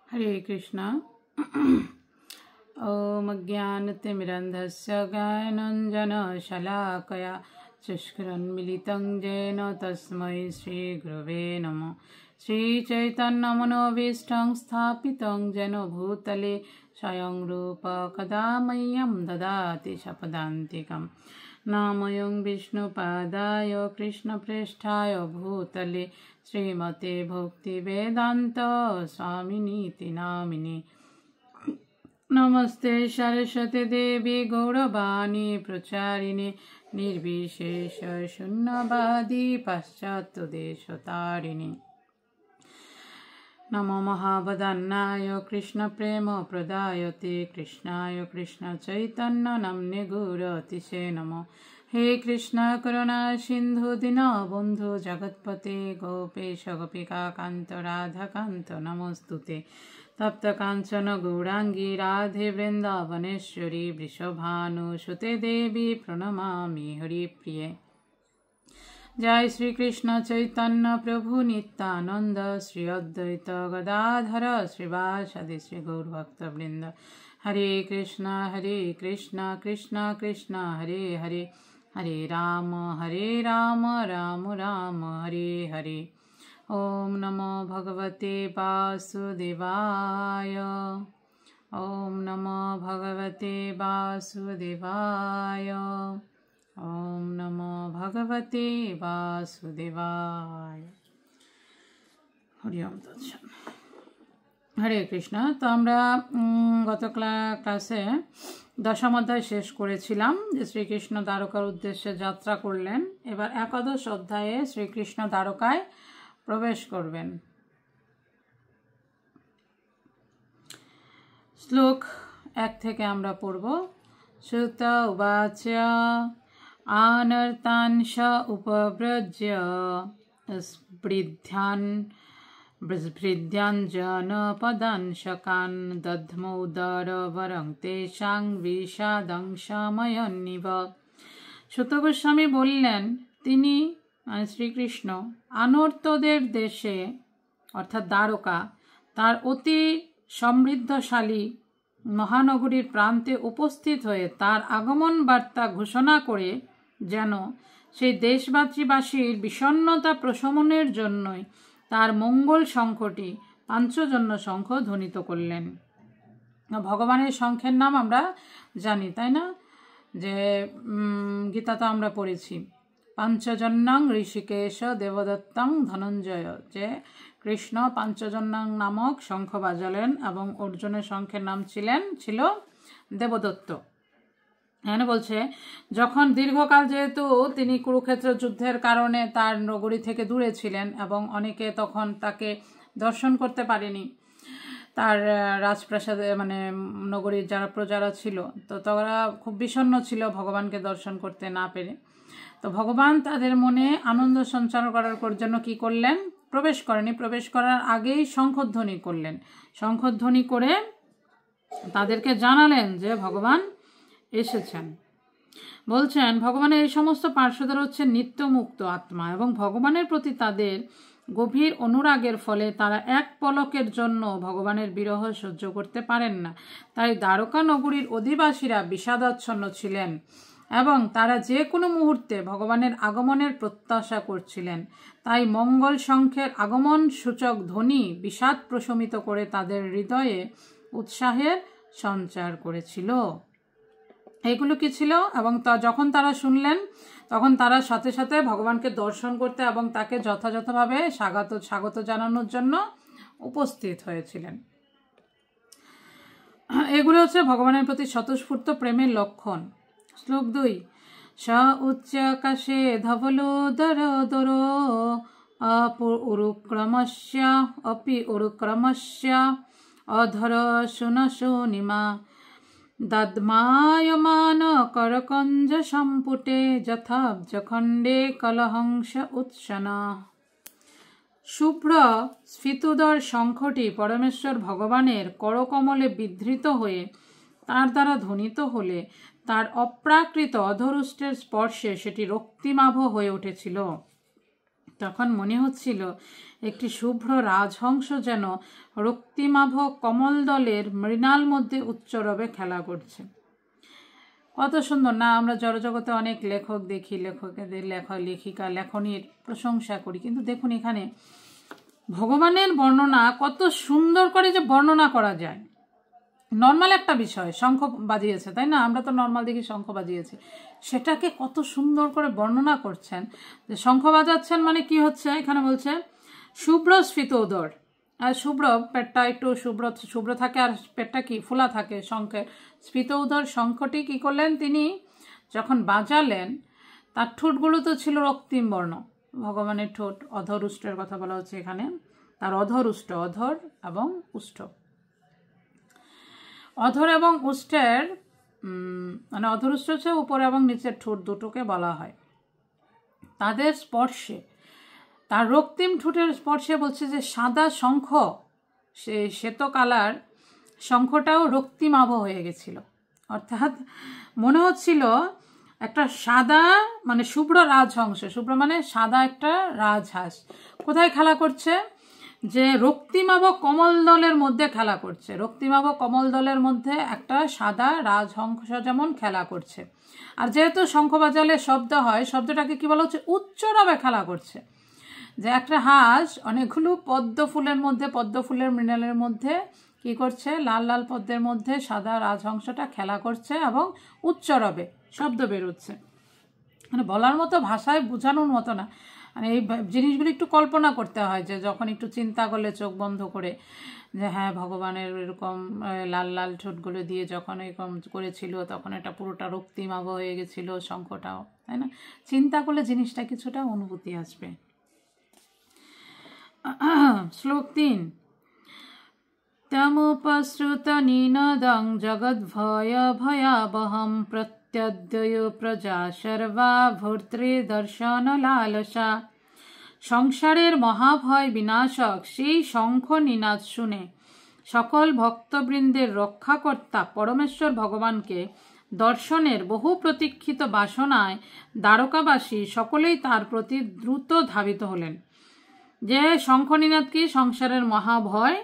हरे कृष्णा। ओम ज्ञानतिमिरन्धस्य ज्ञानाञ्जनशलाकया चक्षुरुन्मीलितं येन तस्मै श्रीगुरवे नमः। श्रीचैतन्यमनोभीष्टं स्थापितं येन भूतले स्वयं रूप कदा मह्यं ददाति स्वपदान्तिकं। नामयं विष्णुपादाय कृष्णप्रेष्ठाय भूतले श्रीमते भक्तिवेदान्त स्वामिनीति नामिने। नमस्ते सरस्वती देवी गौरवाणी प्रचारिणे निर्विशेष शून्यवादी पाश्चात्यदेशतारिणे। नमो महावदन्नाय कृष्ण प्रेम प्रदायते कृष्णाय कृष्ण चैतन्य नाम्ने गुरतिसे नमो। हे कृष्ण करुणा सिंधु दीनबन्धु जगत्पते गोपेश गोपिका कांत राधा कांत नमोस्तुते। तप्त कांचन गौरांगी राधे वृंदावनेश्वरी वृषभानुसुते देवी प्रणमामि हरिप्रिये। जय श्री कृष्ण चैतन्य प्रभु नित्यानंद श्री अद्वैत गदाधर श्रीवासदि श्री गौरभक्तवृंद। हरे कृष्ण कृष्ण कृष्ण हरे हरे, हरे राम राम राम हरे हरे। ओम नमो भगवते वासुदेवाय। ओम नमो भगवते वासुदेवाय। ओम नमो भगवते वासुदेवाय। हरि ओम तत्सत्। हरे कृष्ण। तो আমরা গত ক্লাসে দশম অধ্যায় শেষ করেছিলাম যে শ্রীকৃষ্ণ দ্বারকার উদ্দেশ্যে যাত্রা করলেন। এবার একাদশ অধ্যায়ে শ্রীকৃষ্ণ দ্বারকায় প্রবেশ করবেন। শ্লোক 1 থেকে আমরা পড়ব। শ্রুত উবাচ আনর্তাংশ উপব্রজ্য স্পৃধ্যাঞ্জনপদাংশকান দধ্মোদরবরং তেষাং বিষাদংশময়ন্নিব। সুত গোস্বামী বললেন, তিনি মানে শ্রীকৃষ্ণ আনর্তদের দেশে অর্থাৎ দ্বারকা তার অতি সমৃদ্ধশালী মহানগরীর প্রান্তে উপস্থিত হয়ে তার আগমন বার্তা ঘোষণা করে যেন সেই দেশবাসীর বিষণ্ণতা প্রশমনের জন্যই তার মঙ্গল শঙ্খটি পাঞ্চজন্য শঙ্খ ধ্বনিত করলেন। ভগবানের শঙ্খের নাম আমরা জানি, তাই না? যে গীতা তো আমরা পড়েছি, পাঞ্চজন্যাং ঋষিকেশ দেবদত্তং ধনঞ্জয়, যে কৃষ্ণ পাঞ্চজন্যাং নামক শঙ্খ বাজালেন এবং অর্জুনের শঙ্খের নাম ছিল দেবদত্ত। এখানে বলছে যখন দীর্ঘকাল যেহেতু তিনি কুরুক্ষেত্র যুদ্ধের কারণে তার নগরী থেকে দূরে ছিলেন এবং অনেকে তখন তাকে দর্শন করতে পারেনি, তার রাজপ্রাসাদে মানে নগরীর যারা প্রজারা ছিল, তো তারা খুব বিষণ্ণ ছিল ভগবানকে দর্শন করতে না পেরে। তো ভগবান তাদের মনে আনন্দ সঞ্চার করার জন্য কি করলেন? প্রবেশ করার আগেই শঙ্খধ্বনি করলেন। শঙ্খধ্বনি করে তাদেরকে জানালেন যে ভগবান এসেছেন। বলছেন ভগবানের এই সমস্ত পার্শ্বদের হচ্ছে নিত্য মুক্ত আত্মা এবং ভগবানের প্রতি তাদের গভীর অনুরাগের ফলে তারা এক পলকের জন্য ভগবানের বিরহ সহ্য করতে পারেন না। তাই দ্বারকা নগরীর অধিবাসীরা বিষাদাচ্ছন্ন ছিলেন এবং তারা যে কোনো মুহূর্তে ভগবানের আগমনের প্রত্যাশা করছিলেন। তাই মঙ্গল শঙ্খের আগমন সূচক ধ্বনি বিষাদ প্রশমিত করে তাদের হৃদয়ে উৎসাহের সঞ্চার করেছিল। এগুলো কি ছিল? এবং যখন তারা শুনলেন তখন তারা সাথে সাথে ভগবানকে দর্শন করতে এবং তাকে যথাযথভাবে স্বাগত জানানোর জন্য উপস্থিত হয়েছিলেন। এগুলো হচ্ছে ভগবানের প্রতি স্বতঃস্ফূর্ত প্রেমের লক্ষণ। শ্লোক 2। স উচ্চাকাশে ধবলোদরোদর উরুক্রমস্য অধর সুনশোনিমা দদ্মায়মান করকঞ্জ সম্পুটে যথাব্জখণ্ডে কলহংস উৎসনা। শুভ্র স্ফীতোদর শঙ্খটি পরমেশ্বর ভগবানের করকমলে বিধৃত হয়ে তার দ্বারা ধ্বনিত হলে তার অপ্রাকৃত অধরুষ্টের স্পর্শে সেটি রক্তিমাভ হয়ে উঠেছিল। তখন মনে হচ্ছিল একটি শুভ্র রাজহংস যেন রক্তিমাভ কমলদলের মৃণাল মধ্যে উচ্চরবে খেলা করছে। কত সুন্দর না! আমরা জড়জগতে অনেক লেখক দেখি, লেখকদের লেখিকা লেখনীর প্রশংসা করি, কিন্তু দেখুন এখানে ভগবানের বর্ণনা কত সুন্দর করে যে বর্ণনা করা যায়। নর্মাল একটা বিষয়, শঙ্খ বাজিয়েছে, তাই না? আমরা তো নর্মাল দেখি শঙ্খ বাজিয়েছে, সেটাকে কত সুন্দর করে বর্ণনা করছেন। যে শঙ্খ বাজাচ্ছেন মানে কি হচ্ছে, এখানে বলছে শুভ্র স্ফীত উদর। আর শুভ্র পেটটা একটু শুভ্র থাকে, আর পেটটা কি ফোলা থাকে শঙ্খের। স্ফীত উদর শঙ্খটি কি করলেন তিনি যখন বাজালেন, তার ঠোঁটগুলো তো ছিল রক্তিম বর্ণ। ভগবানের ঠোঁট, অধর উষ্টের কথা বলা হচ্ছে এখানে, তার অধর উষ্ট, অধর এবং উষ্ট, অধর এবং উষ্টের মানে অধর উষ্ট হচ্ছে উপরে এবং নিচের ঠোঁট দুটোকে বলা হয়। তাদের স্পর্শে, তার রক্তিম ঠোঁটের স্পর্শে বলছে যে সাদা শঙ্খ, সে শ্বেত কালার শঙ্খটাও রক্তিমাভ হয়ে গেছিল। অর্থাৎ মনে হচ্ছিল একটা সাদা মানে শুভ্র রাজহংস, শুভ্র মানে সাদা একটা রাজহাঁস কোথায় খেলা করছে, যে রক্তিমাভ কমল দলের মধ্যে খেলা করছে। রক্তিমাভ কমল দলের মধ্যে একটা সাদা রাজহংস যেমন খেলা করছে। আর যেহেতু শঙ্খ বাজালে শব্দ হয়, শব্দটাকে কি বলা হচ্ছে, উচ্চরবে খেলা করছে। যে একটা হাঁস অনেকগুলো পদ্ম ফুলের মধ্যে, পদ্ম ফুলের মৃণালের মধ্যে কি করছে, লাল লাল পদ্মের মধ্যে সাদা রাজহংসটা খেলা করছে এবং উচ্চরবে শব্দ বেরোচ্ছে। মানে বলার মতো ভাষায় বোঝানোর মতো না। মানে এই জিনিসগুলো একটু কল্পনা করতে হয়, যে যখন একটু চিন্তা করলে চোখ বন্ধ করে, যে হ্যাঁ ভগবানের এরকম লাল লাল ঠোঁটগুলো দিয়ে যখন এরকম করেছিল, তখন এটা পুরোটা রক্তিমাভ হয়ে গেছিল শঙ্খটাও, তাই না? চিন্তা করলে জিনিসটা কিছুটা অনুভূতি আসবে। শ্লোক 3। তমুপশ্রুত নিনদং জগদ্ভয় ভয়াবহম প্রত্যদ্বয় প্রজা সর্বা ভর্তৃ দর্শন লালসা। সংসারের মহাভয় বিনাশক সেই শঙ্খ নিনাদ শুনে সকল ভক্তবৃন্দের রক্ষাকর্তা পরমেশ্বর ভগবানকে দর্শনের বহু প্রতীক্ষিত বাসনায় দ্বারকাবাসী সকলেই তার প্রতি দ্রুত ধাবিত হলেন। যে শঙ্খনিনাদ কি সংসারের মহাভয়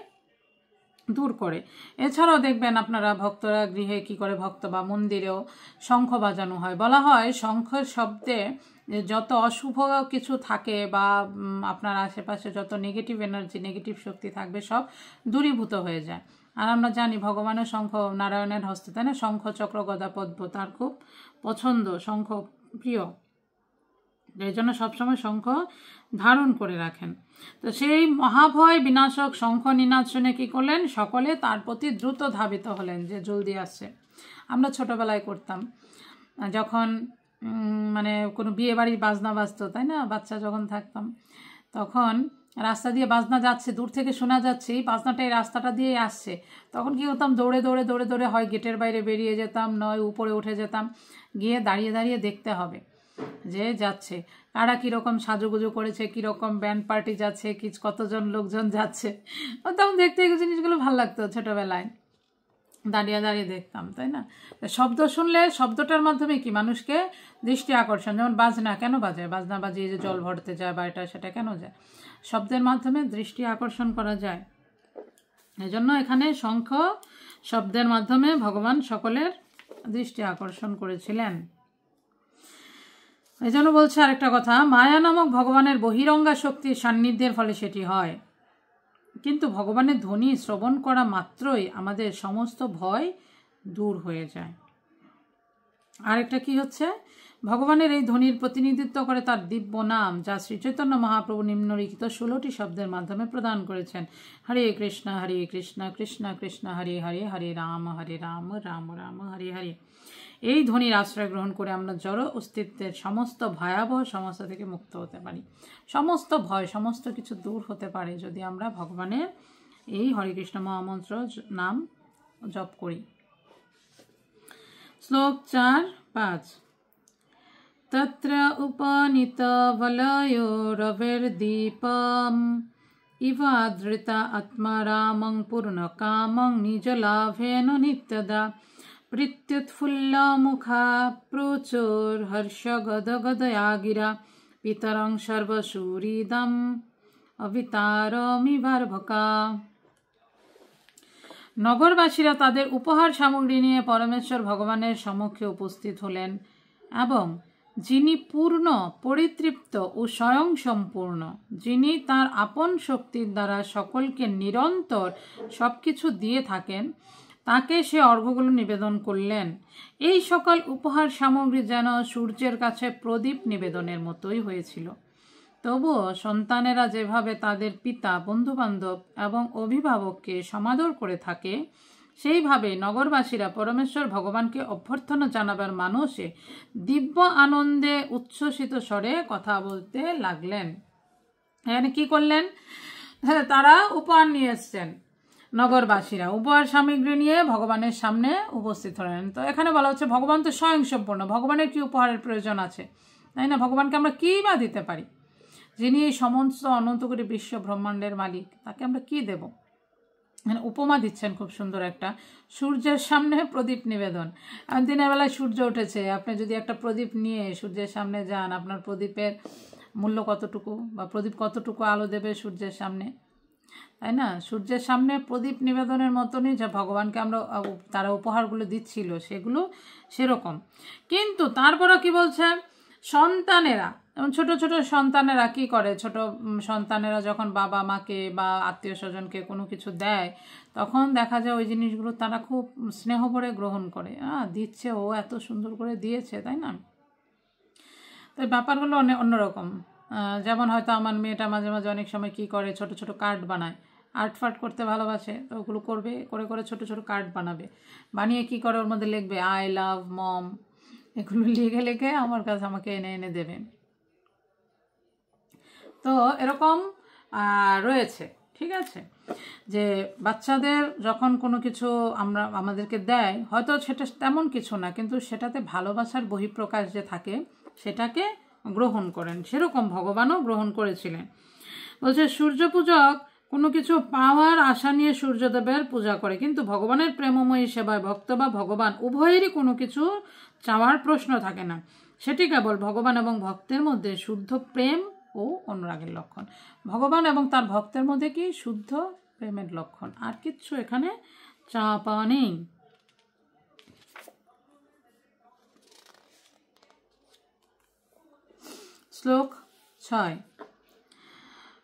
দূর করে। এছাড়াও দেখবেন আপনারা ভক্তরা গৃহে কি করে, ভক্ত বা মন্দিরেও শঙ্খ বাজানো হয়। বলা হয় শঙ্খের শব্দে যত অশুভ কিছু থাকে বা আপনার আশেপাশে যত নেগেটিভ এনার্জি, নেগেটিভ শক্তি থাকবে সব দূরীভূত হয়ে যায়। আর আমরা জানি ভগবানের শঙ্খ নারায়ণের হস্তে, তাই না? শঙ্খ চক্র গদা পদ্ম তার খুব পছন্দ, শঙ্খ প্রিয়, এই জন্য সবসময় শঙ্খ ধারণ করে রাখেন। তো সেই মহাভয় বিনাশক শঙ্খ নিনাদ শুনে কি করলেন, সকলে তার প্রতি দ্রুত ধাবিত হলেন, যে জলদি আসছে। আমরা ছোটবেলায় করতাম, যখন মানে কোনো বিয়ে বাড়ির বাজনা বাজতো, তাই না? বাচ্চা যখন থাকতাম, তখন রাস্তা দিয়ে বাজনা যাচ্ছে, দূর থেকে শোনা যাচ্ছে এই বাজনাটা এই রাস্তাটা দিয়েই আসছে, তখন কি করতাম, দৌড়ে দৌড়ে দৌড়ে দৌড়ে হয় গেটের বাইরে বেরিয়ে যেতাম, নয় উপরে উঠে যেতাম, গিয়ে দাঁড়িয়ে দাঁড়িয়ে দেখতে হবে যে যাচ্ছে কারা, কীরকম সাজুগুজু করেছে, কীরকম ব্যান্ড পার্টি যাচ্ছে, কতজন লোকজন যাচ্ছে। তখন দেখতে এই জিনিসগুলো ভালো লাগতো, ছোটোবেলায় দাঁড়িয়ে দাঁড়িয়ে দেখতাম, তাই না? শব্দ শুনলে শব্দটার মাধ্যমে কি মানুষকে দৃষ্টি আকর্ষণ, যেমন বাজনা কেন বাজে, বাজনা বাজিয়ে যে জল ভরতে যায় বা এটা সেটা কেন যায়, শব্দের মাধ্যমে দৃষ্টি আকর্ষণ করা যায়। এজন্য এখানে শঙ্খ শব্দের মাধ্যমে ভগবান সকলের দৃষ্টি আকর্ষণ করেছিলেন। এই জন্য বলছে আরেকটা কথা, মায়া নামক ভগবানের বহিরঙ্গা শক্তির সান্নিধ্যের ফলে সেটি হয়, কিন্তু ভগবানের ধ্বনি শ্রবণ করা মাত্রই আমাদের সমস্ত ভয় দূর হয়ে যায়। আরেকটা কি হচ্ছে, ভগবানের এই ধ্বনির প্রতিনিধিত্ব করে তার দিব্য নাম, যা শ্রী চৈতন্য মহাপ্রভু নিম্নলিখিত 16টি শব্দের মাধ্যমে প্রদান করেছেন। হরে কৃষ্ণ কৃষ্ণ কৃষ্ণ হরে হরে, হরে রাম রাম রাম হরে হরে। এই ধ্বনির আশ্রয় গ্রহণ করে আমরা জড় অস্তিত্বের সমস্ত ভয়াবহ সমস্যা থেকে মুক্ত হতে পারি। সমস্ত ভয়, সমস্ত কিছু দূর হতে পারে যদি আমরা ভগবানের এই হরে কৃষ্ণ মহামন্ত্র নাম জপ করি। শ্লোক 4-5। তত্র উপনীত বলয়ো রবির্দীপম ইবাদৃতা আত্মা রামং পূর্ণ কামং নিজ লাভেন নিত্যদা প্রত্যুৎফুল্ল মুখা প্রচুর হর্ষ গদ গদয়া গিরা পিতরং সর্বসূরিদম অবিতারমিবার্ভকা। নগরবাসীরা তাদের উপহার সামগ্রী নিয়ে পরমেশ্বর ভগবানের সম্মুখে উপস্থিত হলেন এবং যিনি পূর্ণ, পরিতৃপ্ত ও স্বয়ং সম্পূর্ণ, যিনি তার আপন শক্তির দ্বারা সকলকে নিরন্তর সবকিছু দিয়ে থাকেন, তাকে সে অর্ঘ্যগুলো নিবেদন করলেন। এই সকল উপহার সামগ্রী যেন সূর্যের কাছে প্রদীপ নিবেদনের মতোই হয়েছিল। তবুও সন্তানেরা যেভাবে তাদের পিতা, বন্ধুবান্ধব এবং অভিভাবককে সমাদর করে থাকে, সেইভাবে নগরবাসীরা পরমেশ্বর ভগবানকে অভ্যর্থনা জানাবার মানসে দিব্য আনন্দে উচ্ছ্বসিত স্বরে কথা বলতে লাগলেন। এখানে কি করলেন? তারা উপহার নিয়ে এসছেন, নগরবাসীরা উপহার সামগ্রী নিয়ে ভগবানের সামনে উপস্থিত হলেন। তো এখানে বলা হচ্ছে ভগবান তো স্বয়ং সম্পূর্ণ, ভগবানের কি উপহারের প্রয়োজন আছে, তাই না? ভগবানকে আমরা কী বা দিতে পারি? যিনি এই সমস্ত অনন্তকোটি বিশ্ব ব্রহ্মাণ্ডের মালিক, তাকে আমরা কি দেব? মানে উপমা দিচ্ছেন খুব সুন্দর একটা, সূর্যের সামনে প্রদীপ নিবেদন। দিনের বেলায় সূর্য উঠেছে, আপনি যদি একটা প্রদীপ নিয়ে সূর্যের সামনে যান, আপনার প্রদীপের মূল্য কতটুকু, বা প্রদীপ কতটুকু আলো দেবে সূর্যের সামনে, তাই না? সূর্যের সামনে প্রদীপ নিবেদনের মতনই যা ভগবানকে আমরা তারা উপহারগুলো দিচ্ছিল, সেগুলো সেরকম। কিন্তু তারপরও কি বলছে? সন্তানেরা, যেমন ছোট ছোট সন্তানেরা কি করে? ছোট সন্তানেরা যখন বাবা মাকে বা আত্মীয় স্বজনকে কোনো কিছু দেয়, তখন দেখা যায় ওই জিনিসগুলো তারা খুব স্নেহ ভরে গ্রহণ করে। দিচ্ছে, ও এত সুন্দর করে দিয়েছে, তাই না? তো ব্যাপারগুলো অন্যরকম। যেমন হয়তো আমার মেয়েটা মাঝে মাঝে অনেক সময় কি করে, ছোট ছোট কার্ড বানায়, আর্ট ফার্ট করতে ভালোবাসে, তো ওগুলো করবে, করে করে ছোট ছোট কার্ড বানাবে, বানিয়ে কি করে ওর মধ্যে লিখবে আই লাভ মম, এগুলো লিখে লিখে আমার কাছে আমাকে এনে এনে দেবে। তো এরকম রয়েছে, ঠিক আছে, যে বাচ্চাদের যখন কোনো কিছু আমাদেরকে দেয়, হয়তো সেটা তেমন কিছু না, কিন্তু সেটাতে ভালোবাসার বহিঃপ্রকাশ যে থাকে, সেটাকে গ্রহণ করেন। সেরকম ভগবানও গ্রহণ করেছিলেন। বলছে সূর্য পূজক কোনো কিছু পাওয়ার আশা নিয়ে সূর্যদেবের পূজা করে, কিন্তু ভগবানের প্রেমময়ী সেবায় ভক্ত বা ভগবান উভয়েরই কোনো কিছু চাওয়ার প্রশ্ন থাকে না। সেটি কেবল ভগবান এবং ভক্তের মধ্যে শুদ্ধ প্রেম ও অনুরাগের লক্ষণ। ভগবান এবং তার ভক্তের মধ্যে কি শুদ্ধ প্রেমের লক্ষণ, আর কিচ্ছু এখানে চাওয়া পাওয়া নেই। শ্লোক 6।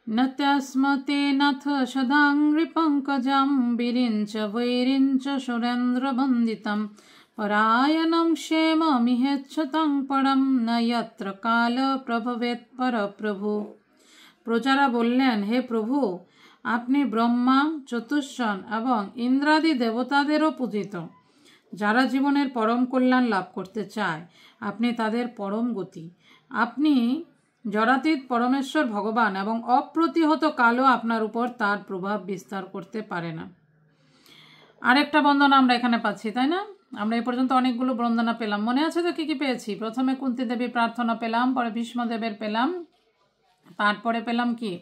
নত্যস্মতে নাথ সদাঙ্গ্রি পঙ্কজম বিরিঞ্চ বৈরিঞ্চ সুরেন্দ্র বন্দিতম পরায়ণম ক্ষেমমিহেচ্ছতং পরম ন যত্র কাল প্রভবেৎ পরপ্রভু। প্রজারা বললেন, হে প্রভু, আপনি ব্রহ্মা, চতুষ্ষণ এবং ইন্দ্রাদি দেবতাদেরও পূজিত। যারা জীবনের পরম কল্যাণ লাভ করতে চায়, আপনি তাদের পরম গতি। আপনি জরাতীত পরমেশ্বর ভগবান এবং অপ্রতিহত কালও আপনার উপর তার প্রভাব বিস্তার করতে পারে না। আরেকটা বন্দনা আমরা এখানে পাচ্ছি, তাই না? আমরা এই পর্যন্ত অনেকগুলো বন্দনা পেলাম, মনে আছে তো কি কি পেয়েছি? প্রথমে কুন্তী দেবীর প্রার্থনা পেলাম, পরে ভীষ্মদেবের পেলাম, তারপরে পেলাম কি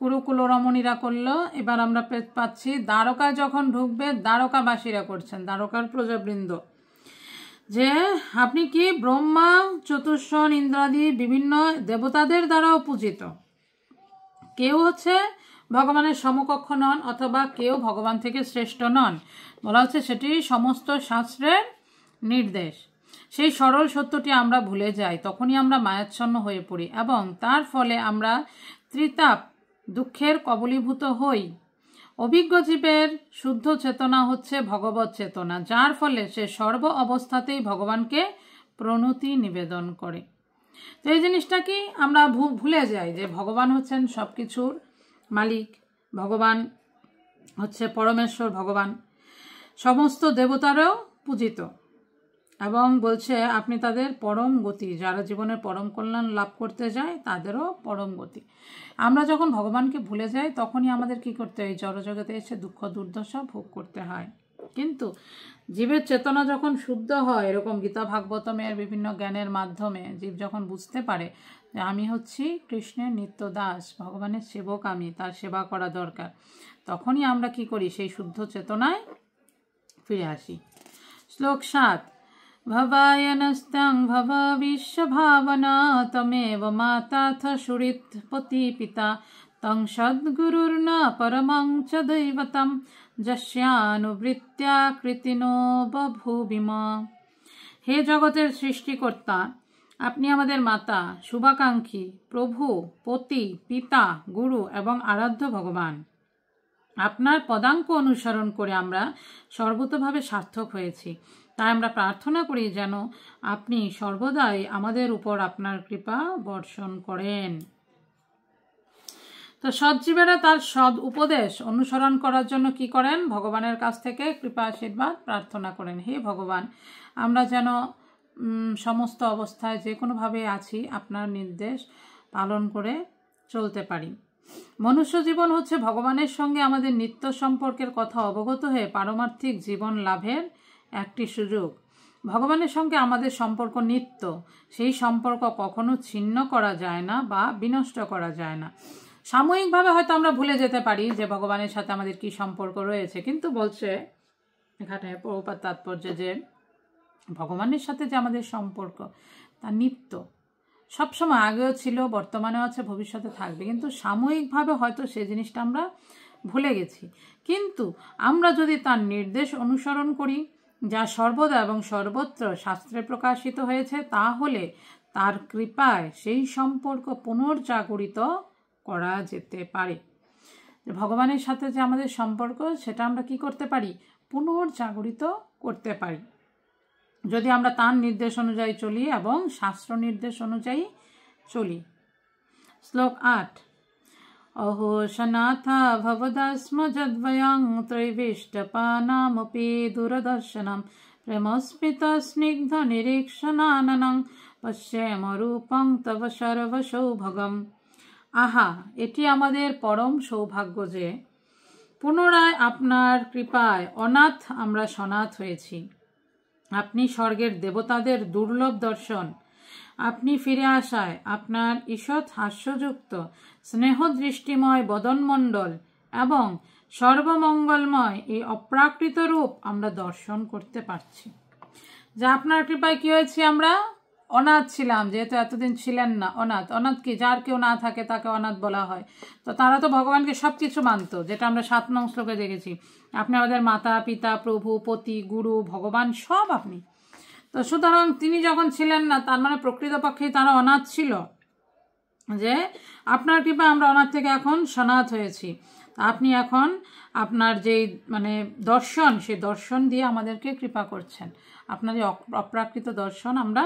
কুরুকুল রমণীরা করলো। এবার আমরা পাচ্ছি দ্বারকায় যখন ঢুকবে দ্বারকাবাসীরা করছেন, দ্বারকার প্রজাবৃন্দ, যে আপনি কি ব্রহ্মা, চতুষ্ষণ, ইন্দ্রাদি বিভিন্ন দেবতাদের দ্বারাও পূজিত। কেউ হচ্ছে ভগবানের সমকক্ষ নন, অথবা কেউ ভগবান থেকে শ্রেষ্ঠ নন। বলা হচ্ছে সেটি সমস্ত শাস্ত্রের নির্দেশ। সেই সরল সত্যটি আমরা ভুলে যাই, তখনই আমরা মায়াচ্ছন্ন হয়ে পড়ি এবং তার ফলে আমরা ত্রিতাপ দুঃখের কবলীভূত হই। অভিজ্ঞ জীবের শুদ্ধ চেতনা হচ্ছে ভগবত চেতনা, যার ফলে সে সর্ব অবস্থাতেই ভগবানকে প্রণতি নিবেদন করে। তো এই জিনিসটা কি আমরা ভুলে যাই যে ভগবান হচ্ছেন সব কিছুর মালিক, ভগবান হচ্ছে পরমেশ্বর ভগবান, সমস্ত দেবতারাও পূজিত, এবং বলছে আপনি তাদের পরম গতি, যারা জীবনের পরম কল্যাণ লাভ করতে যায় তাদেরও পরম গতি। আমরা যখন ভগবানকে ভুলে যাই, তখনই আমাদের কি করতে হয়? জড়জগতে এসে দুঃখ দুর্দশা ভোগ করতে হয়। কিন্তু জীবের চেতনা যখন শুদ্ধ হয়, এরকম গীতা ভাগবতমের বিভিন্ন জ্ঞানের মাধ্যমে জীব যখন বুঝতে পারে যে আমি হচ্ছি কৃষ্ণের নিত্য দাস, ভগবানের সেবক, আমি তার সেবা করা দরকার, তখনই আমরা কি করি? সেই শুদ্ধ চেতনায় ফিরে আসি। শ্লোক 7। ভবায়নস্ত্যং ভব বিশ্বভাবনা তমেব মাতাথ সুরিত পতি পিতা তং সদ্গুরুর্ন পরমং চ দৈবতম যস্যানুবৃত্ত্যা কৃতিনো বভূবিম। হে জগতের সৃষ্টিকর্তা, আপনি আমাদের মাতা, শুভাকাঙ্ক্ষী, প্রভু, পতি, পিতা, গুরু এবং আরাধ্য ভগবান। আপনার পদাঙ্ক অনুসরণ করে আমরা সর্বতোভাবে সার্থক হয়েছি। তাই আমরা প্রার্থনা করি যেন আপনি সর্বদাই আমাদের উপর আপনার কৃপা বর্ষণ করেন। তো সজ্জীবেরা তার সৎ উপদেশ অনুসরণ করার জন্য কি করেন? ভগবানের কাছ থেকে কৃপা আশীর্বাদ প্রার্থনা করেন। হে ভগবান, আমরা যেন সমস্ত অবস্থায় যে কোনোভাবে আছি আপনার নির্দেশ পালন করে চলতে পারি। মনুষ্য জীবন হচ্ছে ভগবানের সঙ্গে আমাদের নিত্য সম্পর্কের কথা অবগত হয়ে পারমার্থিক জীবন লাভের একটি সুযোগ। ভগবানের সঙ্গে আমাদের সম্পর্ক নিত্য, সেই সম্পর্ক কখনো ছিন্ন করা যায় না বা বিনষ্ট করা যায় না। সাময়িকভাবে হয়তো আমরা ভুলে যেতে পারি যে ভগবানের সাথে আমাদের কি সম্পর্ক রয়েছে, কিন্তু বলছে এখানে প্রভুপাদ তাৎপর্য যে ভগবানের সাথে যে আমাদের সম্পর্ক তা নিত্য, সবসময় আগেও ছিল, বর্তমানেও আছে, ভবিষ্যতে থাকবে। কিন্তু সাময়িকভাবে হয়তো সেই জিনিসটা আমরা ভুলে গেছি। কিন্তু আমরা যদি তার নির্দেশ অনুসরণ করি, যা সর্বদা এবং সর্বত্র শাস্ত্রে প্রকাশিত হয়েছে, তাহলে তার কৃপায় সেই সম্পর্ক পুনর্জাগরিত করা যেতে পারে। ভগবানের সাথে যে আমাদের সম্পর্ক, সেটা আমরা কি করতে পারি? পুনর্জাগরিত করতে পারি, যদি আমরা তার নির্দেশ অনুযায়ী চলি এবং শাস্ত্র নির্দেশ অনুযায়ী চলি। শ্লোক 8। অহো সনাথা ভবদাস্ম যদ্বয়ং ত্রৈবিষ্টপানামপি দূরদর্শনম প্রেমস্মিত স্নিগ্ধ নিরীক্ষণাননং পশ্যেম রূপং তব সর্বসৌভগম। আহা, এটি আমাদের পরম সৌভাগ্য যে পুনরায় আপনার কৃপায় অনাথ আমরা সনাথ হয়েছি। আপনি স্বর্গের দেবতাদের দুর্লভ দর্শন, আপনি ফিরে আসায় আপনার ঈষৎ হাস্যযুক্ত স্নেহদৃষ্টিময় বদনমণ্ডল এবং সর্বমঙ্গলময় এই অপ্রাকৃত রূপ আমরা দর্শন করতে পারছি। যা আপনার কৃপায় কি হয়েছে? আমরা অনাথ ছিলাম, যেহেতু এতদিন ছিলেন না অনাথ। অনাথ কি? যার কেউ না থাকে তাকে অনাথ বলা হয়। তো তারা তো ভগবানকে সব কিছু মানত, যেটা আমরা 7 নং শ্লোকে দেখেছি। আপনি আমাদের মাতা, পিতা, প্রভু, পতি, গুরু, ভগবান সব আপনি। তো সুতরাং তিনি যখন ছিলেন না, তার মানে প্রকৃতপক্ষে তারা অনাথ ছিল। যে আপনার কৃপা আমরা অনাথ থেকে এখন সনাথ হয়েছি। আপনি এখন আপনার যেই দর্শন, সেই দর্শন দিয়ে আমাদেরকে কৃপা করছেন। আপনার যে অপ্রাকৃত দর্শন আমরা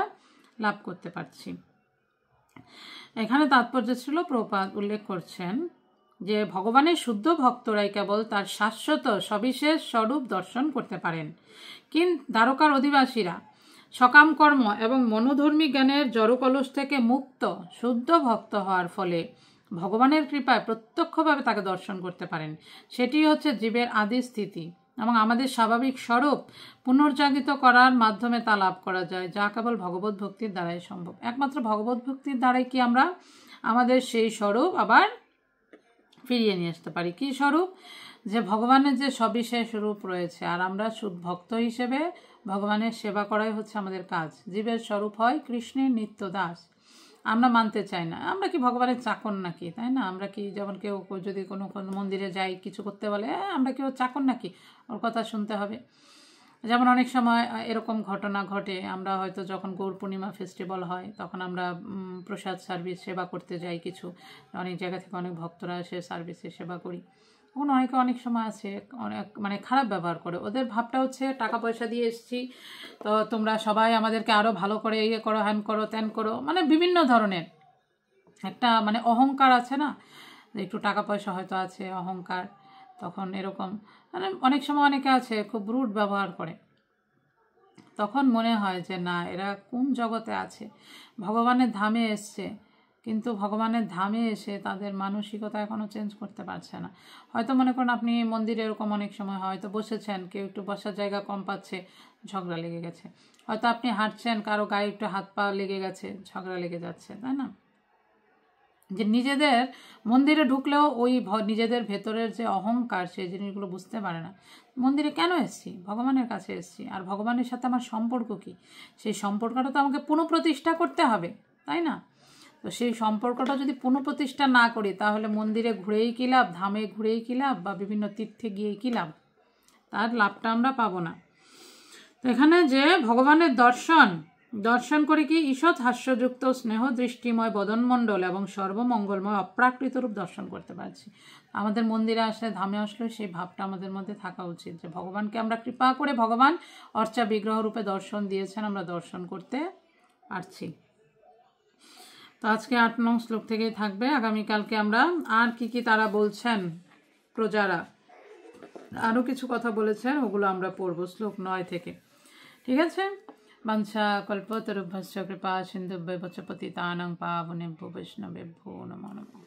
লাভ করতে পারছি। এখানে তাৎপর্য ছিল, প্রভুপাদ উল্লেখ করছেন যে ভগবানের শুদ্ধ ভক্তরাই কেবল তার শাশ্বত সবিশেষ স্বরূপ দর্শন করতে পারেন। কিন্তু দ্বারকার অধিবাসীরা সকাম কর্ম এবং মনোধর্মী জ্ঞানের জড়কলস থেকে মুক্ত শুদ্ধ ভক্ত হওয়ার ফলে ভগবানের কৃপায় প্রত্যক্ষভাবে তাকে দর্শন করতে পারেন। সেটি হচ্ছে জীবের আদি স্থিতি এবং আমাদের স্বাভাবিক স্বরূপ পুনর্জাগৃত করার মাধ্যমে তা লাভ করা যায়, যা কেবল ভগবত ভক্তির দ্বারাই সম্ভব। একমাত্র ভগবত ভক্তির দ্বারাই কি আমরা আমাদের সেই স্বরূপ আবার ফিরিয়ে নিয়ে আসতে পারি। কি স্বরূপ? যে ভগবানের যে সবিশেষ রূপ রয়েছে, আর আমরা ভক্ত হিসেবে ভগবানের সেবা করাই হচ্ছে আমাদের কাজ। জীবের স্বরূপ হয় কৃষ্ণের নিত্য দাস। আমরা মানতে চাই না। আমরা কি ভগবানের চাকর নাকি? তাই না? আমরা কি যেমন কেউ যদি কোনো মন্দিরে যাই কিছু করতে বলে, আমরা কেউ চাকর নাকি? ওর কথা শুনতে হবে। যেমন অনেক সময় এরকম ঘটনা ঘটে, আমরা হয়তো যখন গৌর পূর্ণিমা ফেস্টিভ্যাল হয় তখন আমরা প্রসাদ সার্ভিস সেবা করতে যাই। কিছু অনেক জায়গা থেকে অনেক ভক্তরা এসে সার্ভিসে সেবা করি। তখন অনেকে অনেক সময় আছে অনেক খারাপ ব্যবহার করে। ওদের ভাবটা হচ্ছে টাকা পয়সা দিয়ে এসেছি, তো তোমরা সবাই আমাদেরকে আরও ভালো করে ইয়ে করো, হ্যান করো, ত্যান করো, বিভিন্ন ধরনের একটা অহংকার আছে না, একটু টাকা পয়সা হয়তো আছে, অহংকার। তখন এরকম অনেক সময় অনেকে আছে খুব রুড ব্যবহার করে। তখন মনে হয় যে না, এরা কোন জগতে আছে, ভগবানের ধামে এসছে, কিন্তু ভগবানের ধামে এসে তাদের মানসিকতা এখনও চেঞ্জ করতে পারছে না। হয়তো মনে করুন আপনি মন্দিরে এরকম অনেক সময় হয়তো বসেছেন, কেউ একটু বসার জায়গা কম পাচ্ছে, ঝগড়া লেগে গেছে। হয়তো আপনি হাঁটছেন, কারো গায়ে একটু হাত পা লেগে গেছে, ঝগড়া লেগে যাচ্ছে, তাই না? যে নিজেদের মন্দিরে ঢুকলেও ওই নিজেদের ভেতরের যে অহংকার, সেই জিনিসগুলো বুঝতে পারে না। মন্দিরে কেন এসেছি? ভগবানের কাছে এসেছি। আর ভগবানের সাথে আমার সম্পর্ক কি? সেই সম্পর্কটা তো আমাকে পুনঃপ্রতিষ্ঠা করতে হবে, তাই না? তো তো সেই সম্পর্কটা যদি পুনঃপ্রতিষ্ঠা না করি তাহলে মন্দিরে ঘুরেই কী লাভ, ধামে ঘুরেই কী লাভ, বা বিভিন্ন তীর্থে গিয়ে কী লাভ, তার লাভটা আমরা পাবো না। তো এখানে যে ভগবানের দর্শন করে কি ঈষৎ হাস্যযুক্ত স্নেহ দৃষ্টিময় বদনমণ্ডল এবং সর্বমঙ্গলময় অপ্রাকৃত রূপ দর্শন করতে পারছি। আমাদের মন্দিরে আসলে, ধামে আসলে সেই ভাবটা আমাদের মধ্যে থাকা উচিত যে ভগবানকে আমরা কৃপা করে, ভগবান অর্চা বিগ্রহ রূপে দর্শন দিয়েছেন, আমরা দর্শন করতে পারছি। তো আজকে 8 নং শ্লোক থেকেই থাকবে। আগামীকালকে আমরা আর কি তারা বলছেন, প্রজারা আরও কিছু কথা বলেছেন, ওগুলো আমরা পড়ব শ্লোক 9 থেকে। ঠিক আছে। বাঞ্ছা কল্পতরুভ্যশ্চ কৃপা সিন্ধুভ্যেব চ পতিতানাং পাবনেভ্যো বৈষ্ণবেভ্যো নমো নমঃ।